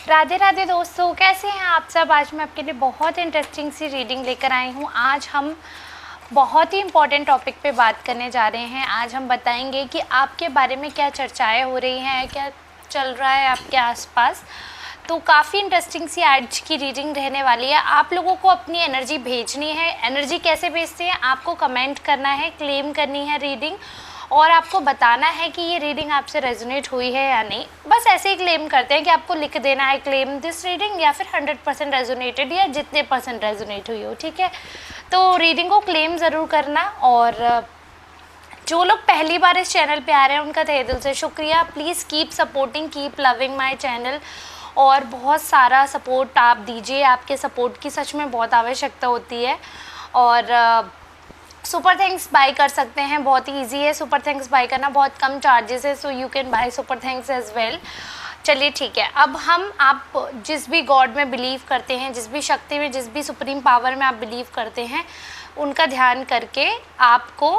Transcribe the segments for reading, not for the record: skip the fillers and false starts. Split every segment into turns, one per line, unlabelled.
राधे राधे दोस्तों, कैसे हैं आप सब। आज मैं आपके लिए बहुत इंटरेस्टिंग सी रीडिंग लेकर आई हूँ। आज हम बहुत ही इम्पॉर्टेंट टॉपिक पे बात करने जा रहे हैं। आज हम बताएंगे कि आपके बारे में क्या चर्चाएं हो रही हैं, क्या चल रहा है आपके आसपास। तो काफ़ी इंटरेस्टिंग सी आज की रीडिंग रहने वाली है। आप लोगों को अपनी एनर्जी भेजनी है। एनर्जी कैसे भेजते हैं, आपको कमेंट करना है, क्लेम करनी है रीडिंग, और आपको बताना है कि ये रीडिंग आपसे रेजोनेट हुई है या नहीं। बस ऐसे ही क्लेम करते हैं कि आपको लिख देना है क्लेम दिस रीडिंग, या फिर 100% रेजोनेटेड, या जितने परसेंट रेजोनेट हुई हो, ठीक है। तो रीडिंग को क्लेम ज़रूर करना। और जो लोग पहली बार इस चैनल पे आ रहे हैं उनका तहे दिल से शुक्रिया। Please keep supporting, keep loving my channel, और बहुत सारा सपोर्ट आप दीजिए। आपके सपोर्ट की सच में बहुत आवश्यकता होती है। और सुपर थैंक्स बाय कर सकते हैं, बहुत ही ईजी है सुपर थैंक्स बाय करना, बहुत कम चार्जेस है, so you can buy super thanks as well. चलिए ठीक है, अब आप जिस भी गॉड में बिलीव करते हैं, जिस भी शक्ति में, जिस भी सुप्रीम पावर में आप बिलीव करते हैं, उनका ध्यान करके आपको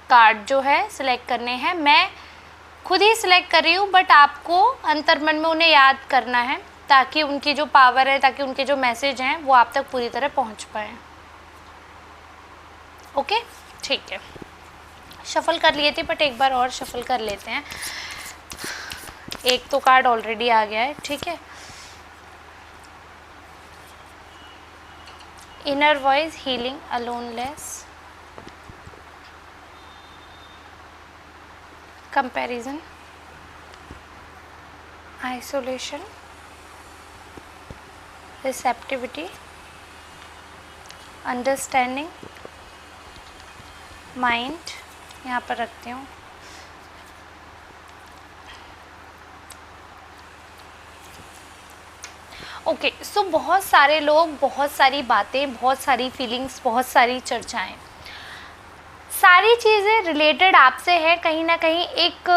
कार्ड जो है सिलेक्ट करने हैं। मैं खुद ही सिलेक्ट कर रही हूँ, बट आपको अंतर्मन में उन्हें याद करना है, ताकि उनकी जो पावर है, ताकि उनके जो मैसेज हैं वो आप तक पूरी तरह पहुँच पाएँ। ओके ठीक है, शफल कर लिए थे, बट एक बार और शफल कर लेते हैं। एक तो कार्ड ऑलरेडी आ गया है, ठीक है। Inner voice, healing, aloneless, comparison, isolation, receptivity, understanding, mind, यहाँ पर रखती हूँ, ओके। सो बहुत सारे लोग, बहुत सारी बातें, बहुत सारी फीलिंग्स, बहुत सारी चर्चाएं, सारी चीज़ें रिलेटेड आपसे है। कहीं ना कहीं एक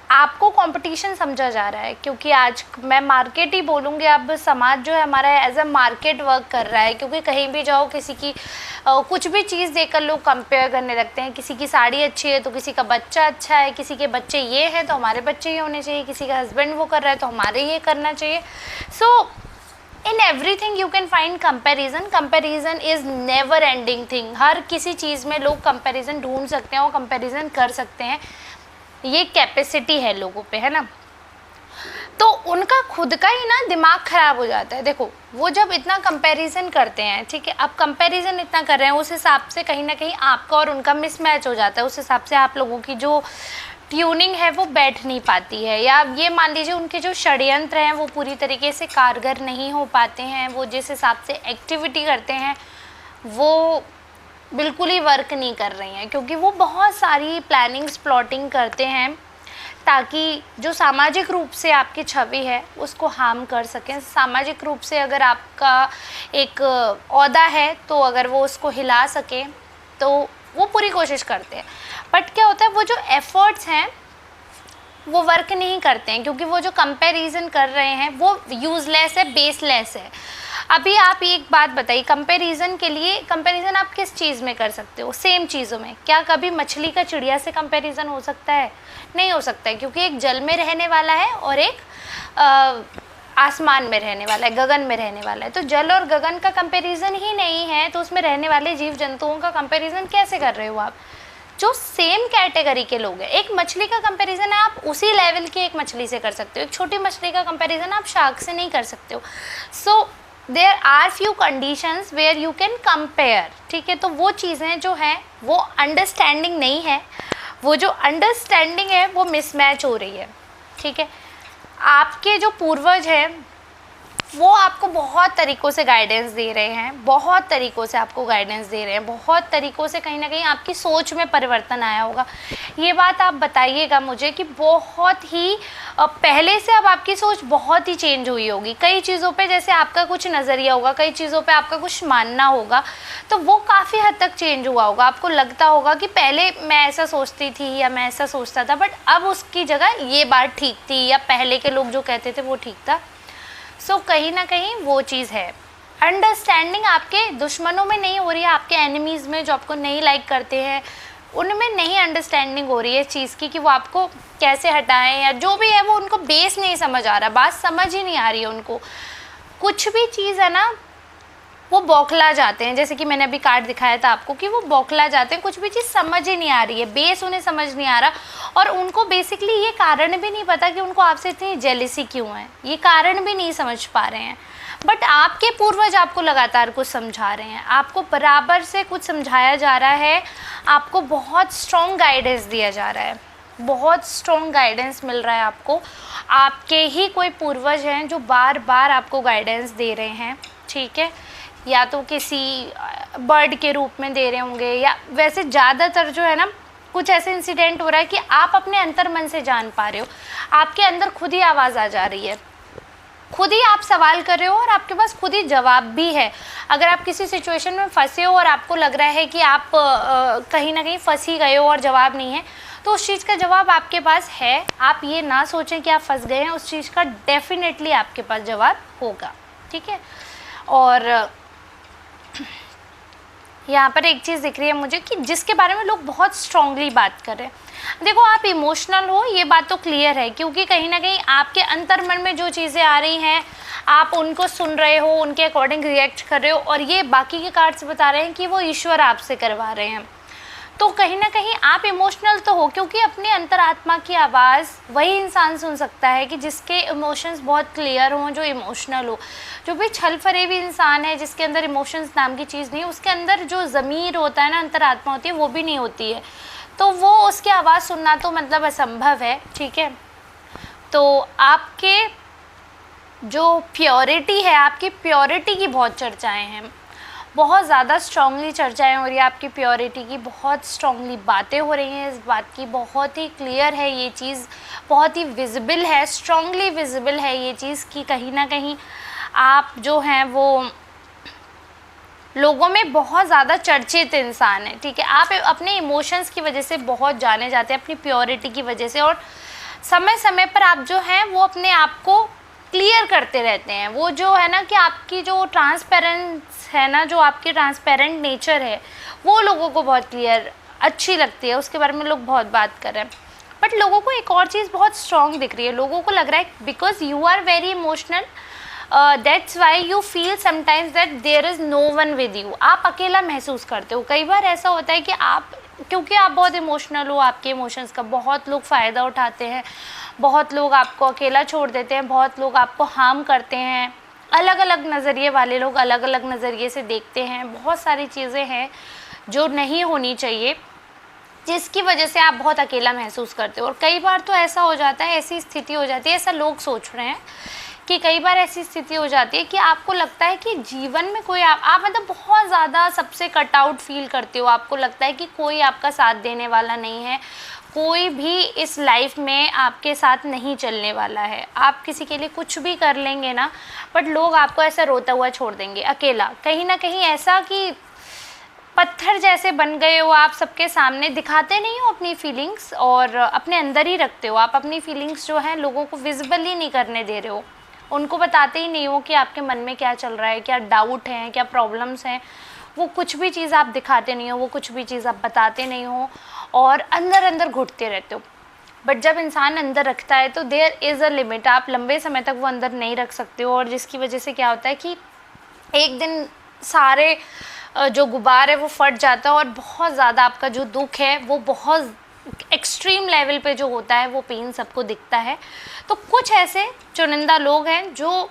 आपको कंपटीशन समझा जा रहा है, क्योंकि आज मैं मार्केट ही बोलूँगी। अब समाज जो है हमारा एज अ मार्केट वर्क कर रहा है, क्योंकि कहीं भी जाओ किसी की कुछ भी चीज़ देखकर लोग कंपेयर करने लगते हैं। किसी की साड़ी अच्छी है तो किसी का बच्चा अच्छा है, किसी के बच्चे ये हैं तो हमारे बच्चे ये होने चाहिए, किसी का हस्बैंड वो कर रहा है तो हमारे ये करना चाहिए। So in everything you can find comparison. Comparison is never ending thing. हर किसी चीज़ में लोग कंपैरिजन ढूंढ सकते हैं और कंपैरिजन कर सकते हैं। ये कैपेसिटी है लोगों पे, है ना। तो उनका खुद का ही ना दिमाग ख़राब हो जाता है। देखो, वो जब इतना कंपैरिजन करते हैं, ठीक है, अब कंपैरिजन इतना कर रहे हैं, उस हिसाब से कहीं ना कहीं आपका और उनका मिसमैच हो जाता है। उस हिसाब से आप लोगों की जो ट्यूनिंग है वो बैठ नहीं पाती है, या ये मान लीजिए उनके जो षड्यंत्र हैं वो पूरी तरीके से कारगर नहीं हो पाते हैं। वो जिस हिसाब से एक्टिविटी करते हैं वो बिल्कुल ही वर्क नहीं कर रही हैं, क्योंकि वो बहुत सारी प्लानिंग्स, प्लॉटिंग करते हैं ताकि जो सामाजिक रूप से आपकी छवि है उसको हार्म कर सकें। सामाजिक रूप से अगर आपका एक ओहदा है तो अगर वो उसको हिला सकें तो वो पूरी कोशिश करते हैं। बट क्या होता है, वो जो एफर्ट्स हैं वो वर्क नहीं करते हैं, क्योंकि वो जो कंपैरिजन कर रहे हैं वो यूज़लेस है, बेसलेस है। अभी आप एक बात बताइए, कंपैरिजन के लिए कंपैरिजन आप किस चीज़ में कर सकते हो? सेम चीज़ों में। क्या कभी मछली का चिड़िया से कंपैरिजन हो सकता है? नहीं हो सकता है, क्योंकि एक जल में रहने वाला है और एक आसमान में रहने वाला है, गगन में रहने वाला है। तो जल और गगन का कंपैरिजन ही नहीं है, तो उसमें रहने वाले जीव जंतुओं का कंपैरिजन कैसे कर रहे हो आप? जो सेम कैटेगरी के लोग हैं, एक मछली का कंपैरिजन है आप उसी लेवल की एक मछली से कर सकते हो। एक छोटी मछली का कंपैरिजन आप शार्क से नहीं कर सकते हो। So there are few conditions where you can compare, ठीक है। तो वो चीज़ें जो हैं वो अंडरस्टैंडिंग नहीं है, वो जो अंडरस्टैंडिंग है वो मिसमैच हो रही है, ठीक है। आपके जो पूर्वज हैं वो आपको बहुत तरीक़ों से गाइडेंस दे रहे हैं, बहुत तरीक़ों से आपको गाइडेंस दे रहे हैं, बहुत तरीक़ों से कहीं ना कहीं आपकी सोच में परिवर्तन आया होगा। ये बात आप बताइएगा मुझे कि बहुत ही पहले से अब आपकी सोच बहुत ही चेंज हुई होगी। कई चीज़ों पे जैसे आपका कुछ नज़रिया होगा, कई चीज़ों पे आपका कुछ मानना होगा, तो वो काफ़ी हद तक चेंज हुआ होगा। आपको लगता होगा कि पहले मैं ऐसा सोचती थी या मैं ऐसा सोचता था, बट अब उसकी जगह ये बात ठीक थी, या पहले के लोग जो कहते थे वो ठीक था। सो कहीं ना कहीं वो चीज़ है। अंडरस्टैंडिंग आपके दुश्मनों में नहीं हो रही है, आपके एनिमीज़ में, जो आपको नहीं लाइक करते हैं उनमें नहीं अंडरस्टैंडिंग हो रही है चीज़ की कि वो आपको कैसे हटाएं, या जो भी है वो उनको बेस नहीं समझ आ रहा, बात समझ ही नहीं आ रही है उनको। कुछ भी चीज़ है ना वो बौखला जाते हैं, जैसे कि मैंने अभी कार्ड दिखाया था आपको कि वो बौखला जाते हैं, कुछ भी चीज़ समझ ही नहीं आ रही है, बेस उन्हें समझ नहीं आ रहा, और उनको बेसिकली ये कारण भी नहीं पता कि उनको आपसे इतनी जेलिसी क्यों है, ये कारण भी नहीं समझ पा रहे हैं। बट आपके पूर्वज आपको लगातार कुछ समझा रहे हैं, आपको बराबर से कुछ समझाया जा रहा है, आपको बहुत स्ट्रॉन्ग गाइडेंस दिया जा रहा है, बहुत स्ट्रॉन्ग गाइडेंस मिल रहा है आपको। आपके ही कोई पूर्वज हैं जो बार बार आपको गाइडेंस दे रहे हैं, ठीक है, या तो किसी बर्ड के रूप में दे रहे होंगे, या वैसे ज़्यादातर जो है ना कुछ ऐसे इंसिडेंट हो रहा है कि आप अपने अंतर मन से जान पा रहे हो, आपके अंदर खुद ही आवाज़ आ जा रही है, खुद ही आप सवाल कर रहे हो और आपके पास खुद ही जवाब भी है। अगर आप किसी सिचुएशन में फंसे हो और आपको लग रहा है कि आप कहीं ना कहीं फंस ही गए हो और जवाब नहीं है, तो उस चीज़ का जवाब आपके पास है। आप ये ना सोचें कि आप फंस गए हैं, उस चीज़ का डेफिनेटली आपके पास जवाब होगा, ठीक है। और यहाँ पर एक चीज़ दिख रही है मुझे कि जिसके बारे में लोग बहुत स्ट्रांगली बात कर रहे हैं, देखो आप इमोशनल हो, ये बात तो क्लियर है, क्योंकि कहीं ना कहीं आपके अंतर्मन में जो चीज़ें आ रही हैं आप उनको सुन रहे हो, उनके अकॉर्डिंग रिएक्ट कर रहे हो, और ये बाकी के कार्ड्स बता रहे हैं कि वो ईश्वर आपसे करवा रहे हैं। तो कहीं ना कहीं आप इमोशनल तो हो, क्योंकि अपनी अंतरात्मा की आवाज़ वही इंसान सुन सकता है कि जिसके इमोशंस बहुत क्लियर हों, जो इमोशनल हो। जो भी छल फरेबी इंसान है जिसके अंदर इमोशंस नाम की चीज़ नहीं है, उसके अंदर जो ज़मीर होता है ना, अंतरात्मा होती है, वो भी नहीं होती है, तो वो उसकी आवाज़ सुनना तो मतलब असंभव है, ठीक है। तो आपके जो प्योरिटी है, आपकी प्योरिटी की बहुत चर्चाएं हैं, बहुत ज़्यादा स्ट्रांगली चर्चाएं हो रही है आपकी प्योरिटी की, बहुत स्ट्रांगली बातें हो रही हैं इस बात की, बहुत ही क्लियर है ये चीज़, बहुत ही विजिबल है, स्ट्रांगली विजिबल है ये चीज़ कि कहीं ना कहीं आप जो हैं वो लोगों में बहुत ज़्यादा चर्चित इंसान है, ठीक है। आप अपने इमोशंस की वजह से बहुत जाने जाते हैं, अपनी प्योरिटी की वजह से, और समय समय पर आप जो हैं वो अपने आप को क्लियर करते रहते हैं। वो जो है ना कि आपकी जो ट्रांसपेरेंस है ना, जो आपकी ट्रांसपेरेंट नेचर है, वो लोगों को बहुत क्लियर अच्छी लगती है, उसके बारे में लोग बहुत बात कर रहे हैं। बट लोगों को एक और चीज़ बहुत स्ट्रॉन्ग दिख रही है, लोगों को लग रहा है because you are very emotional, that's why you feel sometimes that there is no one with you. आप अकेला महसूस करते हो। कई बार ऐसा होता है कि आप, क्योंकि आप बहुत इमोशनल हो, आपके इमोशंस का बहुत लोग फ़ायदा उठाते हैं, बहुत लोग आपको अकेला छोड़ देते हैं, बहुत लोग आपको हार्म करते हैं, अलग अलग नज़रिए वाले लोग अलग अलग नज़रिए से देखते हैं, बहुत सारी चीज़ें हैं जो नहीं होनी चाहिए, जिसकी वजह से आप बहुत अकेला महसूस करते हो। और कई बार तो ऐसा हो जाता है, ऐसी स्थिति हो जाती है, ऐसा लोग सोच रहे हैं कि कई बार ऐसी स्थिति हो जाती है कि आपको लगता है कि जीवन में कोई आप मतलब बहुत ज़्यादा सबसे कट आउट फील करते हो, आपको लगता है कि कोई आपका साथ देने वाला नहीं है, कोई भी इस लाइफ में आपके साथ नहीं चलने वाला है, आप किसी के लिए कुछ भी कर लेंगे ना, बट लोग आपको ऐसा रोता हुआ छोड़ देंगे अकेला, कहीं ना कहीं ऐसा कि पत्थर जैसे बन गए हो आप, सबके सामने दिखाते नहीं हो अपनी फीलिंग्स और अपने अंदर ही रखते हो। आप अपनी फीलिंग्स जो हैं लोगों को विजिबल ही नहीं करने दे रहे हो, उनको बताते ही नहीं हो कि आपके मन में क्या चल रहा है, क्या डाउट हैं, क्या प्रॉब्लम्स हैं, वो कुछ भी चीज़ आप दिखाते नहीं हो, वो कुछ भी चीज़ आप बताते नहीं हो, और अंदर अंदर घुटते रहते हो। बट जब इंसान अंदर रखता है तो देयर इज़ अ लिमिट, आप लंबे समय तक वो अंदर नहीं रख सकते हो, और जिसकी वजह से क्या होता है कि एक दिन सारे जो गुबार है वो फट जाता है, और बहुत ज़्यादा आपका जो दुख है वो बहुत एक्सट्रीम लेवल पे जो होता है वो पेन सबको दिखता है। तो कुछ ऐसे चुनिंदा लोग हैं जो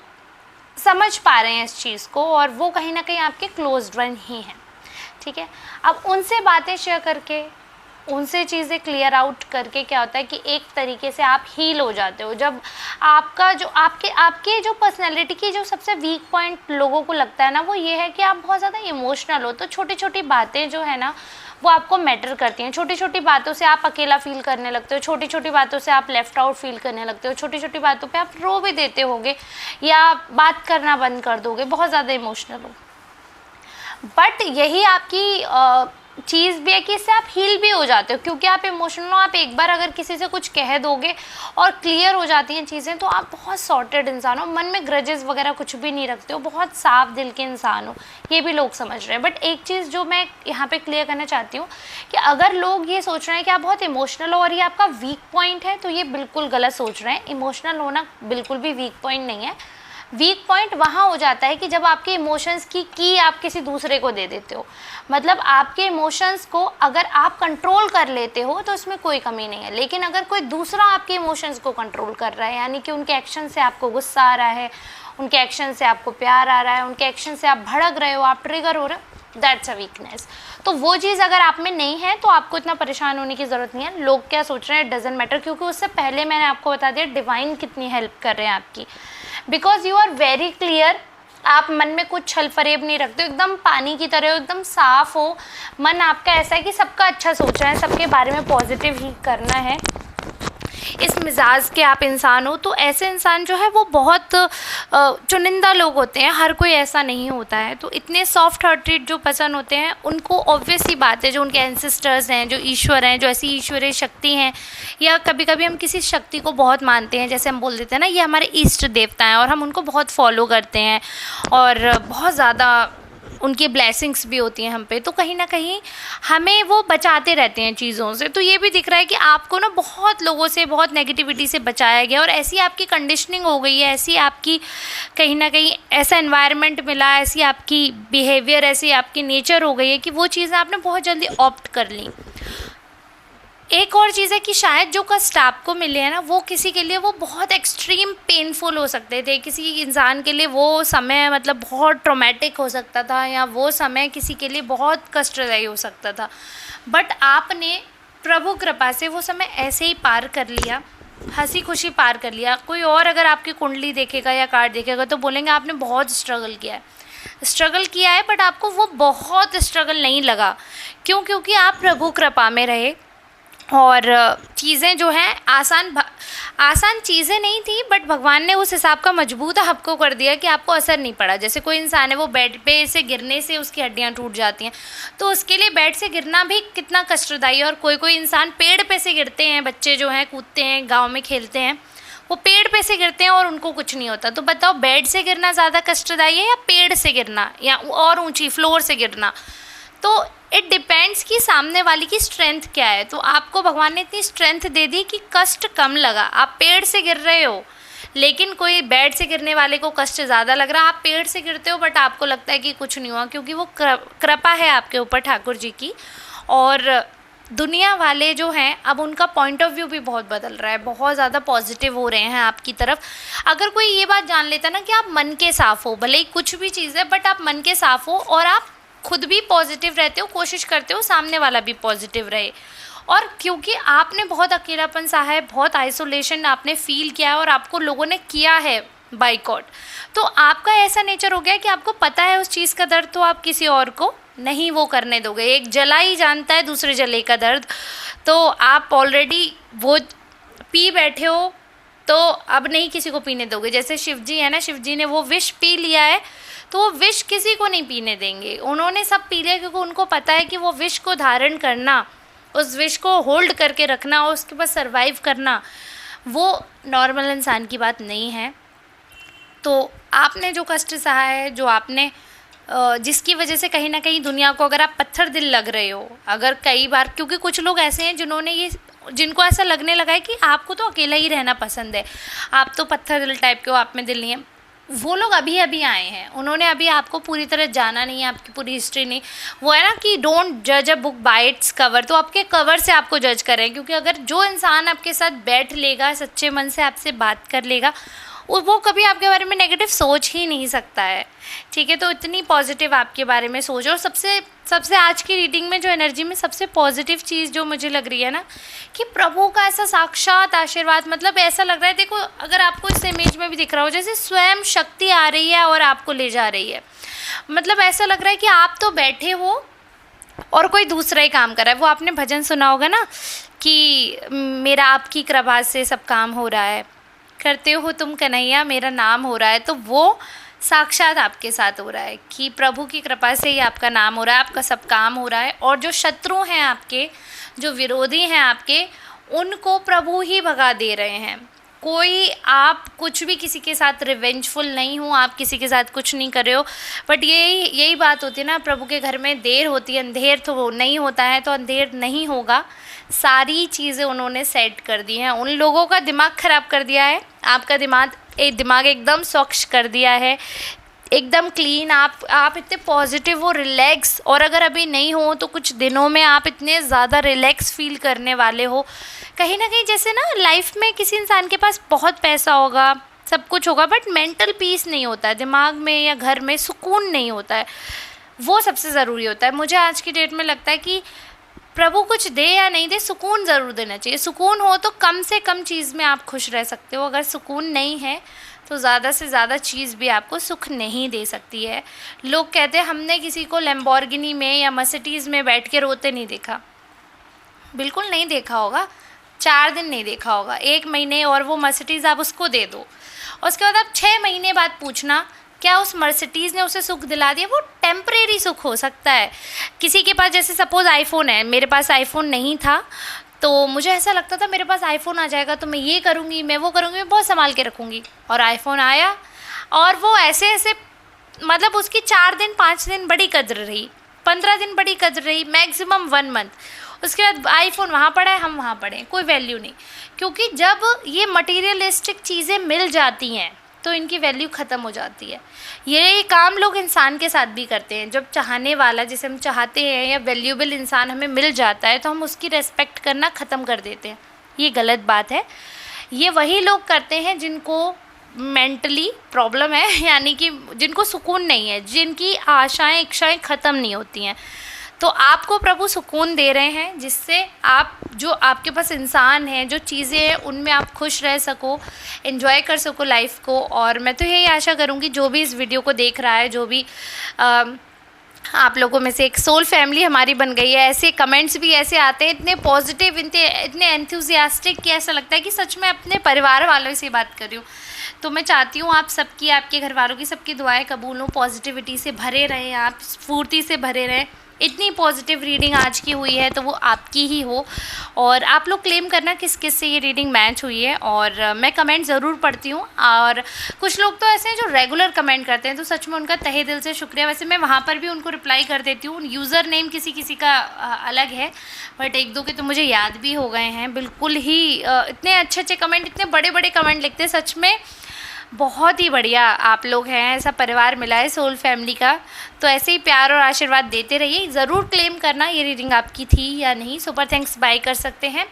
समझ पा रहे हैं इस चीज़ को, और वो कहीं ना कहीं आपके क्लोज्ड वन ही हैं, ठीक है। अब उनसे बातें शेयर करके, उनसे चीज़ें क्लियर आउट करके क्या होता है कि एक तरीके से आप हील हो जाते हो। जब आपका जो आपके जो पर्सनैलिटी की जो सबसे वीक पॉइंट लोगों को लगता है ना, वो ये है कि आप बहुत ज़्यादा इमोशनल हो, तो छोटी छोटी बातें जो है ना वो आपको मैटर करती हैं। छोटी छोटी बातों से आप अकेला फील करने लगते हो, छोटी छोटी बातों से आप लेफ़्ट आउट फील करने लगते हो, छोटी छोटी बातों पे आप रो भी देते होगे या बात करना बंद कर दोगे, बहुत ज़्यादा इमोशनल हो। बट यही आपकी चीज़ भी है कि इससे आप हील भी हो जाते हो, क्योंकि आप इमोशनल हो। आप एक बार अगर किसी से कुछ कह दोगे और क्लियर हो जाती हैं चीज़ें, तो आप बहुत सॉर्टेड इंसान हो, मन में ग्रजेस वगैरह कुछ भी नहीं रखते हो, बहुत साफ दिल के इंसान हो। ये भी लोग समझ रहे हैं। बट एक चीज़ जो मैं यहाँ पे क्लियर करना चाहती हूँ कि अगर लोग ये सोच रहे हैं कि आप बहुत इमोशनल हो और ये आपका वीक पॉइंट है, तो ये बिल्कुल गलत सोच रहे हैं। इमोशनल होना बिल्कुल भी वीक पॉइंट नहीं है। वीक पॉइंट वहाँ हो जाता है कि जब आपके इमोशंस की आप किसी दूसरे को दे देते हो। मतलब आपके इमोशंस को अगर आप कंट्रोल कर लेते हो तो इसमें कोई कमी नहीं है, लेकिन अगर कोई दूसरा आपके इमोशंस को कंट्रोल कर रहा है, यानी कि उनके एक्शन से आपको गुस्सा आ रहा है, उनके एक्शन से आपको प्यार आ रहा है, उनके एक्शन से आप भड़क रहे हो, आप ट्रिगर हो रहे हो, दैट्स अ वीकनेस। तो वो चीज़ अगर आप में नहीं है तो आपको इतना परेशान होने की ज़रूरत नहीं है। लोग क्या सोच रहे हैं डजेंट मैटर, क्योंकि उससे पहले मैंने आपको बता दिया डिवाइन कितनी हेल्प कर रहे हैं आपकी, because you are very clear. आप मन में कुछ छल फरेब नहीं रखते हो, एकदम पानी की तरह हो, एकदम साफ हो। मन आपका ऐसा है कि सबका अच्छा सोचना है, सबके बारे में पॉजिटिव ही करना है, इस मिजाज के आप इंसान हो। तो ऐसे इंसान जो है वो बहुत चुनिंदा लोग होते हैं, हर कोई ऐसा नहीं होता है। तो इतने सॉफ्ट हार्टेड जो पर्सन होते हैं उनको ऑब्वियस ही बात है, जो उनके एंसेस्टर्स हैं, जो ईश्वर हैं, जो ऐसी ईश्वरीय शक्ति हैं, या कभी कभी हम किसी शक्ति को बहुत मानते हैं, जैसे हम बोल देते हैं ना ये हमारे इष्ट देवता हैं, और हम उनको बहुत फॉलो करते हैं और बहुत ज़्यादा उनकी ब्लेसिंग्स भी होती हैं हम पे, तो कहीं ना कहीं हमें वो बचाते रहते हैं चीज़ों से। तो ये भी दिख रहा है कि आपको ना बहुत लोगों से, बहुत नेगेटिविटी से बचाया गया, और ऐसी आपकी कंडीशनिंग हो गई है, ऐसी आपकी कहीं ना कहीं ऐसा एनवायरनमेंट मिला, ऐसी आपकी बिहेवियर, ऐसी आपकी नेचर हो गई है कि वो चीज़ें आपने बहुत जल्दी ऑप्ट कर ली। एक और चीज़ है कि शायद जो कष्ट आपको मिले हैं ना, वो किसी के लिए वो बहुत एक्सट्रीम पेनफुल हो सकते थे, किसी इंसान के लिए वो समय मतलब बहुत ट्रॉमेटिक हो सकता था, या वो समय किसी के लिए बहुत कष्टदायी हो सकता था। बट आपने प्रभु कृपा से वो समय ऐसे ही पार कर लिया, हंसी खुशी पार कर लिया। कोई और अगर आपकी कुंडली देखेगा या कार्ड देखेगा तो बोलेंगे आपने बहुत स्ट्रगल किया है, बट आपको वो बहुत स्ट्रगल नहीं लगा। क्यों? क्योंकि आप प्रभु कृपा में रहे, और चीज़ें जो हैं आसान चीज़ें नहीं थी, बट भगवान ने उस हिसाब का मजबूत आपको कर दिया कि आपको असर नहीं पड़ा। जैसे कोई इंसान है वो बेड पे से गिरने से उसकी हड्डियां टूट जाती हैं, तो उसके लिए बेड से गिरना भी कितना कष्टदायी है। और कोई इंसान पेड़ पे से गिरते हैं, बच्चे जो हैं कूदते हैं, गाँव में खेलते हैं, वो पेड़ पे से गिरते हैं और उनको कुछ नहीं होता। तो बताओ बेड से गिरना ज़्यादा कष्टदायी है या पेड़ से गिरना, या और ऊँची फ्लोर से गिरना? तो इट डिपेंड्स कि सामने वाली की स्ट्रेंथ क्या है। तो आपको भगवान ने इतनी स्ट्रेंथ दे दी कि कष्ट कम लगा। आप पेड़ से गिर रहे हो, लेकिन कोई बेड से गिरने वाले को कष्ट ज़्यादा लग रहा है। आप पेड़ से गिरते हो बट आपको लगता है कि कुछ नहीं हुआ, क्योंकि वो कृपा है आपके ऊपर ठाकुर जी की। और दुनिया वाले जो हैं अब उनका पॉइंट ऑफ व्यू भी बहुत बदल रहा है, बहुत ज़्यादा पॉजिटिव हो रहे हैं आपकी तरफ। अगर कोई ये बात जान लेता ना कि आप मन के साफ़ हो, भले ही कुछ भी चीज़ है बट आप मन के साफ़ हो, और आप खुद भी पॉजिटिव रहते हो, कोशिश करते हो सामने वाला भी पॉजिटिव रहे। और क्योंकि आपने बहुत अकेलापन सहा है, बहुत आइसोलेशन आपने फील किया है, और आपको लोगों ने किया है बाइकआउट, तो आपका ऐसा नेचर हो गया कि आपको पता है उस चीज़ का दर्द, तो आप किसी और को नहीं वो करने दोगे। एक जला ही जानता है दूसरे जले का दर्द, तो आप ऑलरेडी वो पी बैठे हो, तो अब नहीं किसी को पीने दोगे। जैसे शिव जी है ना, शिव जी ने वो विष पी लिया है, तो वो विष किसी को नहीं पीने देंगे। उन्होंने सब पी लिया क्योंकि उनको पता है कि वो विष को धारण करना, उस विष को होल्ड करके रखना और उसके बाद सरवाइव करना, वो नॉर्मल इंसान की बात नहीं है। तो आपने जो कष्ट सहा है, जो आपने जिसकी वजह से कहीं ना कहीं दुनिया को, अगर आप पत्थर दिल लग रहे हो, अगर कई बार, क्योंकि कुछ लोग ऐसे हैं जिनको ऐसा लगने लगा है कि आपको तो अकेला ही रहना पसंद है, आप तो पत्थर दिल टाइप के हो, आप में दिल नहीं है। वो लोग अभी अभी आए हैं, उन्होंने अभी आपको पूरी तरह जाना नहीं है, आपकी पूरी हिस्ट्री नहीं। वो है ना कि डोंट जज a book by its cover, तो आपके कवर से आपको जज करें। क्योंकि अगर जो इंसान आपके साथ बैठ लेगा, सच्चे मन से आपसे बात कर लेगा, वो कभी आपके बारे में नेगेटिव सोच ही नहीं सकता है। ठीक है, तो इतनी पॉजिटिव आपके बारे में सोचो। और सबसे आज की रीडिंग में जो एनर्जी में सबसे पॉजिटिव चीज़ जो मुझे लग रही है ना, कि प्रभु का ऐसा साक्षात आशीर्वाद, मतलब ऐसा लग रहा है, देखो अगर आपको इस इमेज में भी दिख रहा हो, जैसे स्वयं शक्ति आ रही है और आपको ले जा रही है। मतलब ऐसा लग रहा है कि आप तो बैठे हो और कोई दूसरा ही काम कर रहा है। वो आपने भजन सुना होगा ना कि मेरा आपकी कृपा से सब काम हो रहा है, करते हो तुम कन्हैया मेरा नाम हो रहा है। तो वो साक्षात आपके साथ हो रहा है कि प्रभु की कृपा से ही आपका नाम हो रहा है, आपका सब काम हो रहा है। और जो शत्रु हैं आपके, जो विरोधी हैं आपके, उनको प्रभु ही भगा दे रहे हैं। कोई आप कुछ भी किसी के साथ रिवेंजफुल नहीं हो, आप किसी के साथ कुछ नहीं कर रहे हो। बट यही बात होती है ना, प्रभु के घर में देर होती है, अंधेर तो नहीं होता है, तो अंधेर नहीं होगा। सारी चीज़ें उन्होंने सेट कर दी हैं, उन लोगों का दिमाग ख़राब कर दिया है, आपका दिमाग एकदम स्वच्छ कर दिया है, एकदम क्लीन। आप इतने पॉजिटिव हो, रिलैक्स। और अगर अभी नहीं हो तो कुछ दिनों में आप इतने ज़्यादा रिलैक्स फील करने वाले हो। कहीं ना कहीं जैसे ना लाइफ में किसी इंसान के पास बहुत पैसा होगा, सब कुछ होगा, बट मेंटल पीस नहीं होता है, दिमाग में या घर में सुकून नहीं होता है। वो सबसे ज़रूरी होता है। मुझे आज की डेट में लगता है कि प्रभु कुछ दे या नहीं दे, सुकून ज़रूर देना चाहिए। सुकून हो तो कम से कम चीज़ में आप खुश रह सकते हो। अगर सुकून नहीं है तो ज़्यादा से ज़्यादा चीज़ भी आपको सुख नहीं दे सकती है। लोग कहते हैं हमने किसी को लैम्बोर्गिनी में या मर्सिडीज़ में बैठ के रोते नहीं देखा। बिल्कुल नहीं देखा होगा, 4 दिन नहीं देखा होगा, 1 महीने और वो मर्सिडीज़ आप उसको दे दो, और उसके बाद आप 6 महीने बाद पूछना क्या उस मर्सिडीज़ ने उसे सुख दिला दिया। वो टेम्परेरी सुख हो सकता है। किसी के पास जैसे सपोज़ आईफोन है, मेरे पास आईफोन नहीं था, तो मुझे ऐसा लगता था मेरे पास आईफोन आ जाएगा तो मैं ये करूँगी, मैं वो करूँगी, मैं बहुत संभाल के रखूँगी। और आईफोन आया और वो ऐसे मतलब उसकी 4 दिन 5 दिन बड़ी कद्र रही, 15 दिन बड़ी कद्र रही, मैक्सिमम 1 मंथ। उसके बाद आईफोन वहाँ पड़ा है, हम वहाँ पड़े हैं, कोई वैल्यू नहीं। क्योंकि जब ये मटीरियलिस्टिक चीज़ें मिल जाती हैं तो इनकी वैल्यू ख़त्म हो जाती है। ये काम लोग इंसान के साथ भी करते हैं। जब चाहने वाला, जिसे हम चाहते हैं, या वैल्यूएबल इंसान हमें मिल जाता है तो हम उसकी रेस्पेक्ट करना ख़त्म कर देते हैं। ये गलत बात है। ये वही लोग करते हैं जिनको मेंटली प्रॉब्लम है, यानी कि जिनको सुकून नहीं है, जिनकी आशाएं इच्छाएं ख़त्म नहीं होती हैं। तो आपको प्रभु सुकून दे रहे हैं, जिससे आप जो आपके पास इंसान हैं, जो चीज़ें हैं, उनमें आप खुश रह सको, एंजॉय कर सको लाइफ को। और मैं तो यही आशा करूँगी जो भी इस वीडियो को देख रहा है, जो भी आप लोगों में से एक सोल फैमिली हमारी बन गई है। ऐसे कमेंट्स भी ऐसे आते हैं, इतने पॉजिटिव, इतने एंथुजियास्टिक कि ऐसा लगता है कि सच में अपने परिवार वालों से बात कर रही हूँ। तो मैं चाहती हूँ आप सबकी, आपके घर वालों की, सबकी दुआएं कबूल हों, पॉजिटिविटी से भरे रहें, आप स्फूर्ति से भरे रहें। इतनी पॉजिटिव रीडिंग आज की हुई है तो वो आपकी ही हो। और आप लोग क्लेम करना किस किस से ये रीडिंग मैच हुई है। और मैं कमेंट ज़रूर पढ़ती हूँ, और कुछ लोग तो ऐसे हैं जो रेगुलर कमेंट करते हैं, तो सच में उनका तहे दिल से शुक्रिया। वैसे मैं वहाँ पर भी उनको रिप्लाई कर देती हूँ। यूज़र नेम किसी किसी का अलग है, बट 1-2 के तो मुझे याद भी हो गए हैं। बिल्कुल ही इतने अच्छे अच्छे कमेंट, इतने बड़े बड़े कमेंट लिखते हैं। सच में बहुत ही बढ़िया आप लोग हैं, ऐसा परिवार मिला है सोल फैमिली का। तो ऐसे ही प्यार और आशीर्वाद देते रहिए। ज़रूर क्लेम करना ये रीडिंग आपकी थी या नहीं। सुपर थैंक्स बाय कर सकते हैं।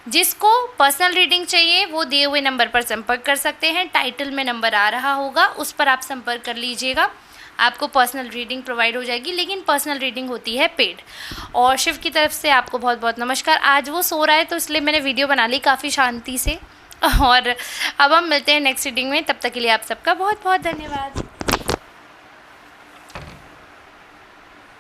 जिसको पर्सनल रीडिंग चाहिए वो दिए हुए नंबर पर संपर्क कर सकते हैं। टाइटल में नंबर आ रहा होगा, उस पर आप संपर्क कर लीजिएगा, आपको पर्सनल रीडिंग प्रोवाइड हो जाएगी। लेकिन पर्सनल रीडिंग होती है पेड। और शिव की तरफ से आपको बहुत बहुत नमस्कार। आज वो सो रहा है तो इसलिए मैंने वीडियो बना ली काफ़ी शांति से। और अब हम मिलते हैं नेक्स्ट रीडिंग में। तब तक के लिए आप सबका बहुत बहुत धन्यवाद।